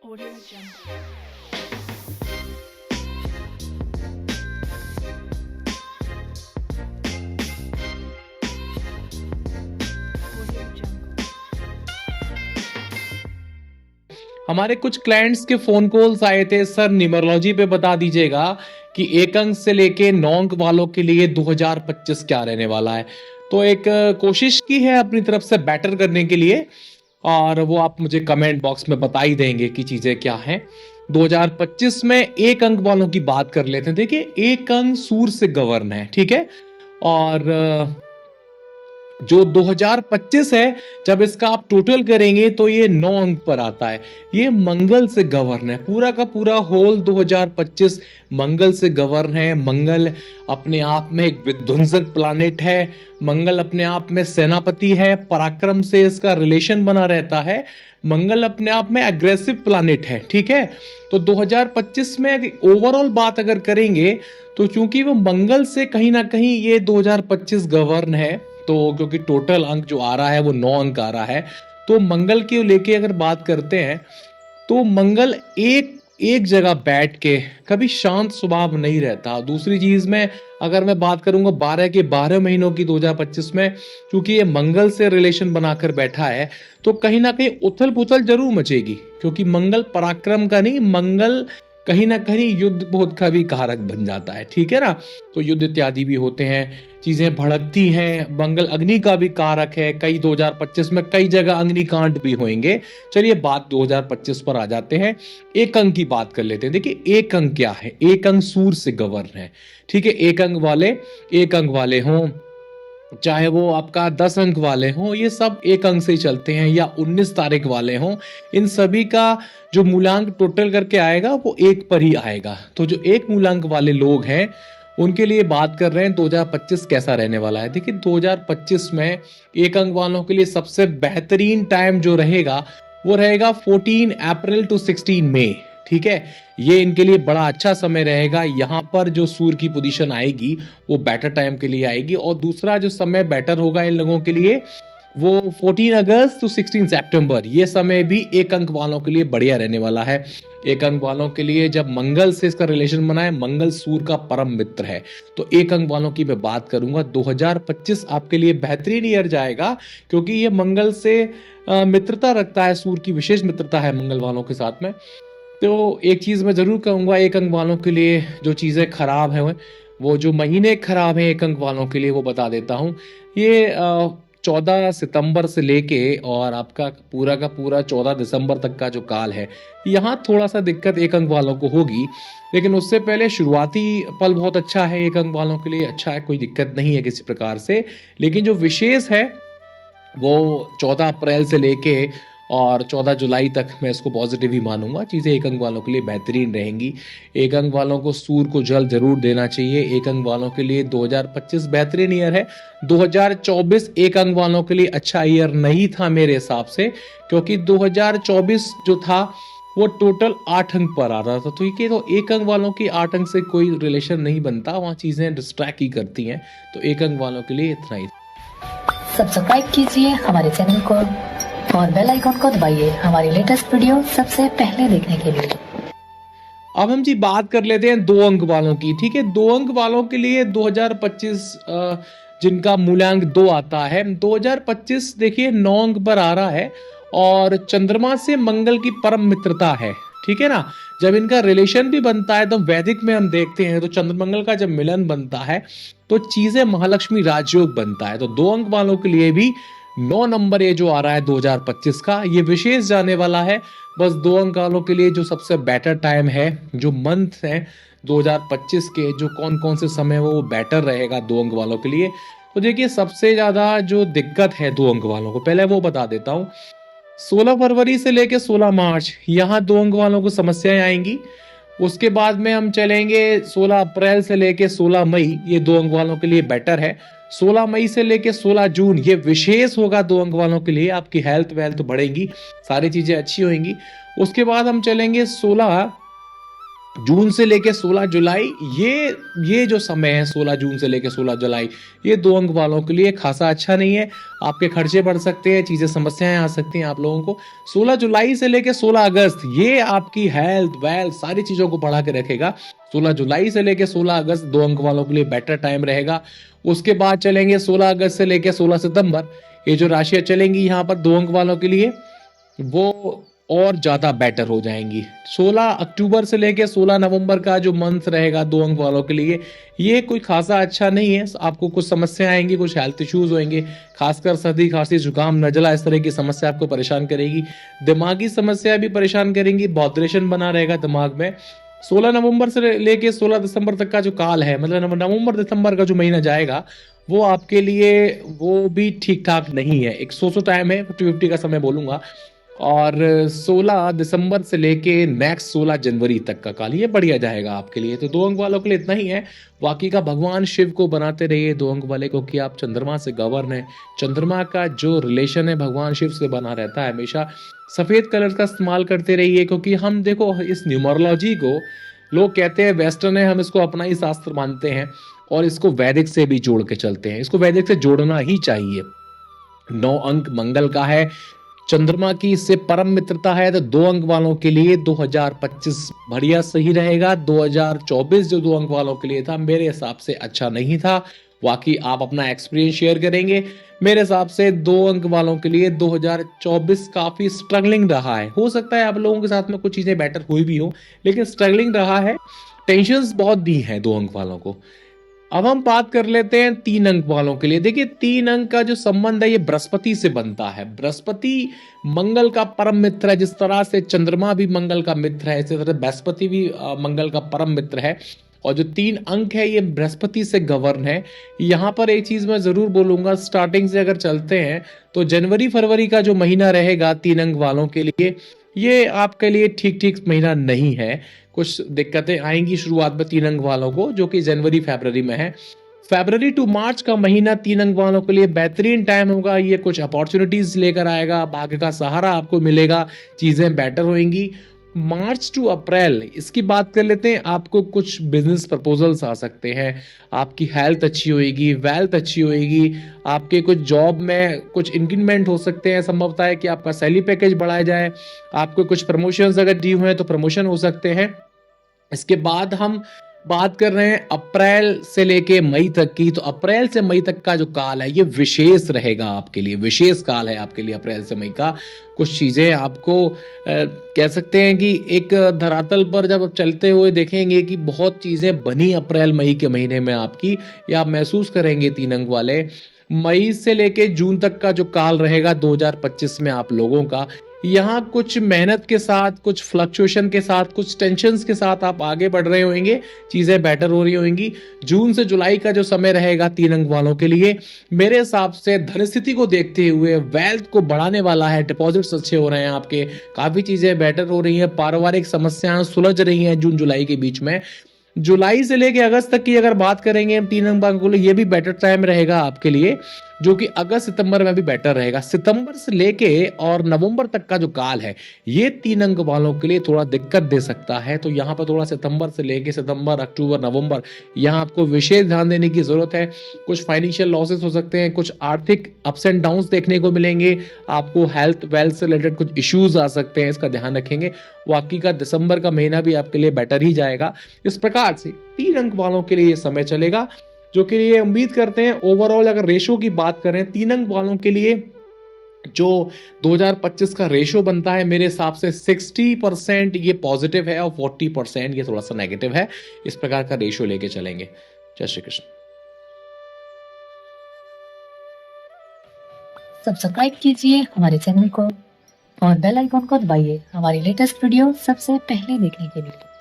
Audio Jungle. Audio Jungle. हमारे कुछ clients के फोन कॉल्स आए थे, सर न्यूमरोलॉजी पे बता दीजिएगा कि एक अंक से लेके 9 अंक वालों के लिए 2025 क्या रहने वाला है। तो एक कोशिश की है अपनी तरफ से बेटर करने के लिए, और वो आप मुझे कमेंट बॉक्स में बता ही देंगे कि चीजें क्या हैं। 2025 में एक अंक वालों की बात कर लेते हैं। देखिए, एक अंक सूर्य से गवर्न है, ठीक है। और जो 2025 है, जब इसका आप टोटल करेंगे तो ये 9 अंक पर आता है। ये मंगल से गवर्न है, पूरा का पूरा होल 2025 मंगल से गवर्न है। मंगल अपने आप में एक विध्वंसक प्लानेट है। मंगल अपने आप में सेनापति है, पराक्रम से इसका रिलेशन बना रहता है। मंगल अपने आप में एग्रेसिव प्लानेट है, ठीक है। तो 2025 में ओवरऑल बात अगर करेंगे तो चूंकि वो मंगल से कहीं ना कहीं ये 2025 गवर्न है, तो क्योंकि टोटल अंक जो आ रहा है वो 9 अंक आ रहा है, तो मंगल के लेके अगर बात करते हैं तो मंगल एक एक जगह बैठ के कभी शांत स्वभाव नहीं रहता। दूसरी चीज में अगर मैं बात करूंगा 12 के 12 महीनों की 2025 में, क्योंकि ये मंगल से रिलेशन बनाकर बैठा है, तो कहीं ना कहीं उथल पुथल जरूर मचेगी। क्योंकि मंगल पराक्रम का नहीं, मंगल कहीं ना कहीं युद्ध बोध का भी कारक बन जाता है, ठीक है ना। तो युद्ध इत्यादि भी होते हैं, चीजें भड़कती हैं। मंगल अग्नि का भी कारक है, कई 2025 में कई जगह अग्निकांड भी होंगे। चलिए बात 2025 पर आ जाते हैं, एक अंक की बात कर लेते हैं। देखिए, एक अंक क्या है? एक अंक सूर्य से गवर्न है, ठीक है। एक अंक वाले हों, चाहे वो आपका 10 अंक वाले हों, ये सब एक अंक से ही चलते हैं, या 19 तारीख वाले हों, इन सभी का जो मूलांक टोटल करके आएगा वो एक पर ही आएगा। तो जो एक मूलांक वाले लोग हैं उनके लिए बात कर रहे हैं 2025 कैसा रहने वाला है। देखिए, 2025 में एक अंक वालों के लिए सबसे बेहतरीन टाइम जो रहेगा वो रहेगा 14 अप्रैल टू 16 मई, ठीक है। ये इनके लिए बड़ा अच्छा समय रहेगा। यहाँ पर जो सूर्य की पोजीशन आएगी वो बेटर टाइम के लिए आएगी। और दूसरा जो समय बेटर होगा इन लोगों के लिए वो 14 अगस्त टू 16 सितंबर, ये समय भी एक अंक वालों के लिए बढ़िया रहने वाला है। एक अंक वालों के लिए जब मंगल से इसका रिलेशन बना है, मंगल सूर्य का परम मित्र है, तो एक अंक वालों की मैं बात करूंगा 2025 आपके लिए बेहतरीन ईयर जाएगा। क्योंकि ये मंगल से मित्रता रखता है, सूर्य की विशेष मित्रता है मंगल वालों के साथ में। तो एक चीज मैं जरूर कहूंगा एक अंक वालों के लिए, जो चीजें खराब हैं वो जो महीने खराब हैं एक अंक वालों के लिए, वो बता देता हूं। ये 14 सितंबर से लेके और आपका पूरा का पूरा 14 दिसंबर तक का जो काल है, यहाँ थोड़ा सा दिक्कत एक अंक वालों को होगी। लेकिन उससे पहले शुरुआती पल बहुत अच्छा है, एक अंक वालों के लिए अच्छा है, कोई दिक्कत नहीं है किसी प्रकार से। लेकिन जो विशेष है वो 14 अप्रैल से लेके और 14 जुलाई तक मैं इसको पॉजिटिव ही मानूंगा। चीज़ें एक अंक वालों के लिए बेहतरीन रहेंगी। एक अंक वालों को सूर्य को जल जरूर देना चाहिए। एक अंक वालों के लिए 2025 बेहतरीन ईयर है। 2024 एक अंक वालों के लिए अच्छा ईयर नहीं था मेरे हिसाब से, क्योंकि 2024 जो था वो टोटल 8 अंक पर आ रहा था। तो ये तो एक अंक वालों की 8 अंक से कोई रिलेशन नहीं बनता, वहाँ चीज़ें डिस्ट्रैक्ट ही करती हैं। तो एक अंक वालों के लिए इतना ही। सब्सक्राइब कीजिए हमारे चैनल को और बेल आइकन को दबाइए हमारी लेटेस्ट वीडियो सबसे पहले देखने के लिए। अब हम जी बात कर लेते हैं 2 अंक वालों की, ठीक है। 2 अंक वालों के लिए 2025 जिनका मूल्यांक 2 आता है, 2025 देखिए 9 अंक पर आ रहा है और चंद्रमा से मंगल की परम मित्रता है, ठीक है ना। जब इनका रिलेशन भी बनता है तो वैदिक में हम देखते हैं तो चंद्रमंगल का जब मिलन बनता है तो चीजें महालक्ष्मी राजयोग बनता है। तो 2 अंक वालों के लिए भी 9 नंबर ये जो आ रहा है 2025 का, ये विशेष जाने वाला है। बस 2 अंक वालों के लिए जो सबसे बेटर टाइम है, जो मंथ है 2025 के, जो कौन कौन से समय वो बेटर रहेगा 2 अंक वालों के लिए। तो देखिए, सबसे ज्यादा जो दिक्कत है 2 अंक वालों को, पहले वो बता देता हूँ। 16 फरवरी से लेके 16 मार्च यहाँ 2 अंक वालों को समस्याएं आएंगी। उसके बाद में हम चलेंगे 16 अप्रैल से लेके 16 मई, ये 2 अंक वालों के लिए बेटर है। 16 मई से लेके 16 जून ये विशेष होगा 2 अंक वालों के लिए, आपकी हेल्थ वेल्थ बढ़ेगी, सारी चीजें अच्छी होंगी। उसके बाद हम चलेंगे 16 जून से लेके 16 जुलाई, ये जो समय है 16 जून से लेके 16 जुलाई, ये 2 अंक वालों के लिए खासा अच्छा नहीं है। आपके खर्चे बढ़ सकते हैं, चीजें समस्याएं आ सकती हैं आप लोगों को। 16 जुलाई से लेके 16 अगस्त ये आपकी हेल्थ वेल्थ सारी चीजों को बढ़ा के रखेगा। 16 जुलाई से लेके 16 अगस्त 2 अंक वालों के लिए बेटर टाइम रहेगा। उसके बाद चलेंगे 16 अगस्त से लेके 16 सितंबर, ये जो राशियां चलेंगी यहाँ पर 2 अंक वालों के लिए वो और ज्यादा बेटर हो जाएंगी। 16 अक्टूबर से लेके 16 नवंबर का जो मंथ रहेगा 2 अंक वालों के लिए, ये कोई खासा अच्छा नहीं है। आपको कुछ समस्या आएंगी, कुछ हेल्थ इश्यूज होंगे, खासकर सर्दी खांसी जुकाम नजला इस तरह की समस्या आपको परेशान करेगी। दिमागी समस्या भी परेशान करेंगी, बॉदरेशन बना रहेगा दिमाग में। 16 नवंबर से लेके 16 दिसंबर तक का जो काल है, मतलब नवंबर दिसंबर का जो महीना जाएगा, वो आपके लिए वो भी ठीक ठाक नहीं है। एक सो टाइम है, 50-50 का समय बोलूंगा। और 16 दिसंबर से लेके नेक्स्ट 16 जनवरी तक का काल ये बढ़िया जाएगा आपके लिए। तो 2 अंक वालों के लिए इतना ही है। बाकी का भगवान शिव को बनाते रहिए 2 अंक वाले को, कि आप चंद्रमा से गवर्न है। चंद्रमा का जो रिलेशन है भगवान शिव से बना रहता है हमेशा। सफेद कलर का इस्तेमाल करते रहिए, क्योंकि हम देखो इस न्यूमरोलॉजी को लोग कहते हैं वेस्टर्न है, हम इसको अपना ही शास्त्र मानते हैं और इसको वैदिक से भी जोड़ के चलते हैं। इसको वैदिक से जोड़ना ही चाहिए। 9 अंक मंगल का है, चंद्रमा की इससे परम मित्रता है, तो 2 अंक वालों के लिए 2025 बढ़िया सही रहेगा। 2024 जो 2 अंक वालों के लिए था मेरे हिसाब से अच्छा नहीं था। बाकी आप अपना एक्सपीरियंस शेयर करेंगे। मेरे हिसाब से 2 अंक वालों के लिए 2024 काफी स्ट्रगलिंग रहा है। हो सकता है आप लोगों के साथ में कुछ चीजें बेटर हुई भी हो, लेकिन स्ट्रगलिंग रहा है। टेंशन्स बहुत दी हैं 2 अंक वालों को। अब हम बात कर लेते हैं 3 अंक वालों के लिए। देखिए 3 अंक का जो संबंध है ये बृहस्पति से बनता है। बृहस्पति मंगल का परम मित्र है। जिस तरह से चंद्रमा भी मंगल का मित्र है, इसी तरह बृहस्पति भी मंगल का परम मित्र है। और जो 3 अंक है ये बृहस्पति से गवर्न है। यहाँ पर एक चीज मैं जरूर बोलूंगा, स्टार्टिंग से अगर चलते हैं तो जनवरी फरवरी का जो महीना रहेगा 3 अंक वालों के लिए, ये आपके लिए ठीक ठीक महीना नहीं है। कुछ दिक्कतें आएंगी शुरुआत में 3 अंक वालों को, जो कि जनवरी फरवरी में है। फरवरी टू मार्च का महीना 3 अंक वालों के लिए बेहतरीन टाइम होगा। ये कुछ अपॉर्चुनिटीज लेकर आएगा, भाग्य का सहारा आपको मिलेगा, चीजें बेटर होंगी। मार्च टू अप्रैल इसकी बात कर लेते हैं। आपको कुछ बिजनेस प्रपोजल्स आ सकते हैं, आपकी हेल्थ अच्छी होएगी, वेल्थ अच्छी होएगी, आपके कुछ जॉब में कुछ इंक्रीमेंट हो सकते हैं। संभवतः है कि आपका सैलरी पैकेज बढ़ाया जाए, आपको कुछ प्रमोशंस अगर ड्यू हैं तो प्रमोशन हो सकते हैं। इसके बाद हम बात कर रहे हैं अप्रैल से लेके मई तक की। तो अप्रैल से मई तक का जो काल है ये विशेष रहेगा आपके लिए, विशेष काल है आपके लिए अप्रैल से मई का। कुछ चीजें आपको कह सकते हैं कि एक धरातल पर जब आप चलते हुए देखेंगे कि बहुत चीजें बनी अप्रैल मई के महीने में आपकी, ये आप महसूस करेंगे 3 अंक वाले। मई से लेके जून तक का जो काल रहेगा 2025 में आप लोगों का, यहाँ कुछ मेहनत के साथ, कुछ फ्लक्चुएशन के साथ, कुछ टेंशन्स के साथ आप आगे बढ़ रहे होंगे, चीजें बेटर हो रही होंगी। जून से जुलाई का जो समय रहेगा 3 अंक वालों के लिए, मेरे हिसाब से धन स्थिति को देखते हुए वेल्थ को बढ़ाने वाला है। डिपॉजिट्स अच्छे हो रहे हैं आपके, काफी चीजें बेटर हो रही हैं, पारिवारिक समस्याएं सुलझ रही हैं जून जुलाई के बीच में। जुलाई से लेके अगस्त तक की अगर बात करेंगे हम 3 अंक वालों के लिए, ये भी बेटर टाइम रहेगा आपके लिए, जो कि अगस्त सितंबर में भी बेटर रहेगा। सितंबर से लेके और नवंबर तक का जो काल है ये 3 अंक वालों के लिए थोड़ा दिक्कत दे सकता है। तो यहाँ पर थोड़ा सितंबर से लेके सितंबर, अक्टूबर, नवंबर, यहाँ आपको विशेष ध्यान देने की जरूरत है। कुछ फाइनेंशियल लॉसेस हो सकते हैं, कुछ आर्थिक अप्स एंड डाउन्स देखने को मिलेंगे, आपको हेल्थ वेल्थ से रिलेटेड कुछ इश्यूज आ सकते हैं, इसका ध्यान रखेंगे। बाकी का दिसंबर का महीना भी आपके लिए बेटर ही जाएगा। इस प्रकार से 3 अंक वालों के लिए ये समय चलेगा, जो कि ये उम्मीद करते हैं ओवरऑल अगर रेशो की बात करें 3 अंक वालों के लिए जो 2025 का रेशो बनता है मेरे हिसाब से 60% ये पॉजिटिव है और 40% ये थोड़ा सा नेगेटिव है। इस प्रकार का रेशो लेके चलेंगे। जय श्री कृष्ण। सब्सक्राइब कीजिए हमारे चैनल को और बेल आइकॉन को दबाइए हमारी लेटेस्ट वीडियो सबसे पहले देखने के लिए।